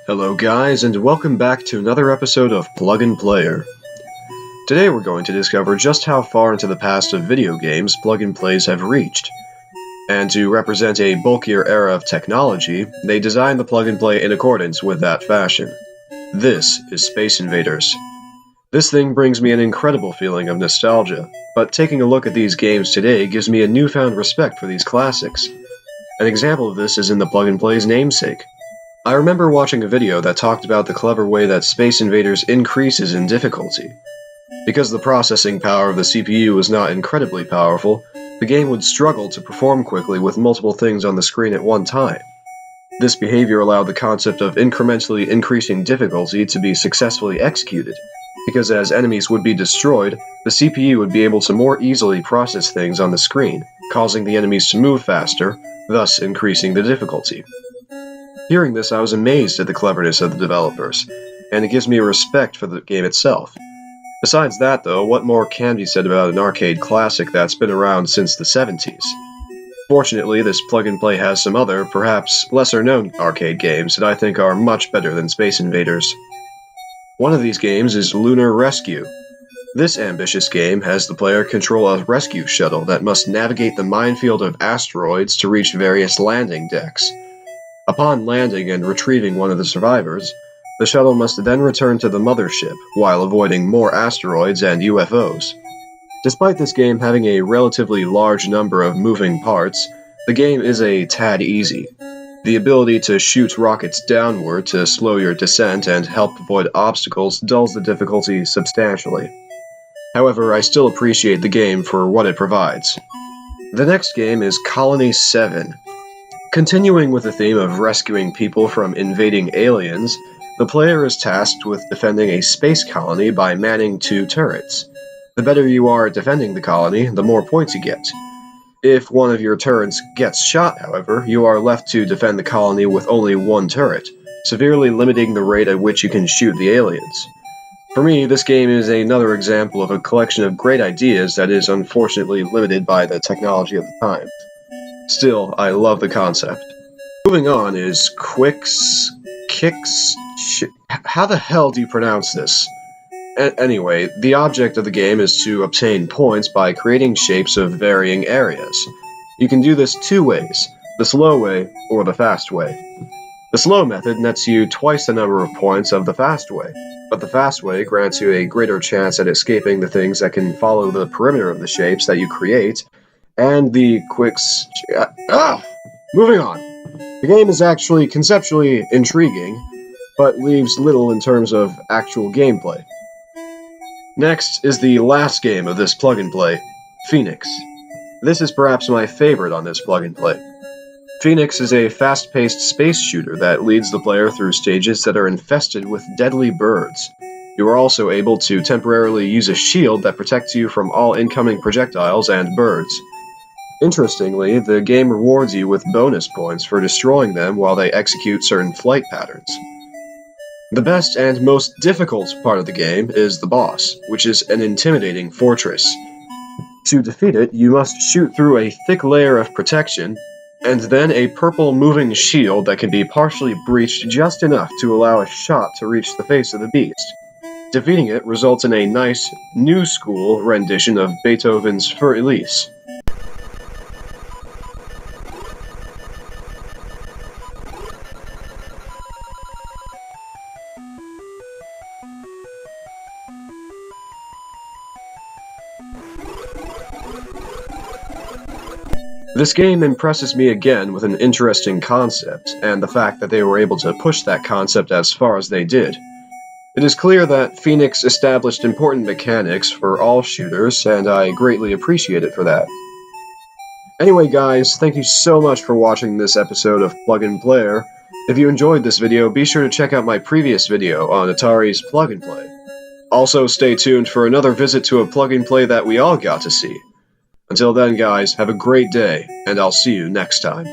Hello guys, and welcome back to another episode of Plug and Player. Today we're going to discover just how far into the past of video games plug and plays have reached. And to represent a bulkier era of technology, they designed the plug and play in accordance with that fashion. This is Space Invaders. This thing brings me an incredible feeling of nostalgia, but taking a look at these games today gives me a newfound respect for these classics. An example of this is in the plug and play's namesake. I remember watching a video that talked about the clever way that Space Invaders increases in difficulty. Because the processing power of the CPU was not incredibly powerful, the game would struggle to perform quickly with multiple things on the screen at one time. This behavior allowed the concept of incrementally increasing difficulty to be successfully executed, because as enemies would be destroyed, the CPU would be able to more easily process things on the screen, causing the enemies to move faster, thus increasing the difficulty. Hearing this, I was amazed at the cleverness of the developers, and it gives me a respect for the game itself. Besides that, though, what more can be said about an arcade classic that's been around since the 70s? Fortunately, this plug-and-play has some other, perhaps lesser-known arcade games that I think are much better than Space Invaders. One of these games is Lunar Rescue. This ambitious game has the player control a rescue shuttle that must navigate the minefield of asteroids to reach various landing decks. Upon landing and retrieving one of the survivors, the shuttle must then return to the mothership while avoiding more asteroids and UFOs. Despite this game having a relatively large number of moving parts, the game is a tad easy. The ability to shoot rockets downward to slow your descent and help avoid obstacles dulls the difficulty substantially. However, I still appreciate the game for what it provides. The next game is Colony 7. Continuing with the theme of rescuing people from invading aliens, the player is tasked with defending a space colony by manning 2 turrets. The better you are at defending the colony, the more points you get. If one of your turrets gets shot, however, you are left to defend the colony with only 1 turret, severely limiting the rate at which you can shoot the aliens. For me, this game is another example of a collection of great ideas that is unfortunately limited by the technology of the time. Still, I love the concept. Moving on is how the hell do you pronounce this? Anyway, the object of the game is to obtain points by creating shapes of varying areas. You can do this 2 ways, the slow way or the fast way. The slow method nets you twice the number of points of the fast way, but the fast way grants you a greater chance at escaping the things that can follow the perimeter of the shapes that you create, and the moving on. The game is actually conceptually intriguing, but leaves little in terms of actual gameplay. Next is the last game of this plug-and-play, Phoenix. This is perhaps my favorite on this plug-and-play. Phoenix is a fast-paced space shooter that leads the player through stages that are infested with deadly birds. You are also able to temporarily use a shield that protects you from all incoming projectiles and birds. Interestingly, the game rewards you with bonus points for destroying them while they execute certain flight patterns. The best and most difficult part of the game is the boss, which is an intimidating fortress. To defeat it, you must shoot through a thick layer of protection, and then a purple moving shield that can be partially breached just enough to allow a shot to reach the face of the beast. Defeating it results in a nice, new-school rendition of Beethoven's Für Elise. This game impresses me again with an interesting concept, and the fact that they were able to push that concept as far as they did. It is clear that Phoenix established important mechanics for all shooters, and I greatly appreciate it for that. Anyway guys, thank you so much for watching this episode of Plug and Player. If you enjoyed this video, be sure to check out my previous video on Atari's Plug and Play. Also stay tuned for another visit to a Plug and Play that we all got to see. Until then guys, have a great day, and I'll see you next time.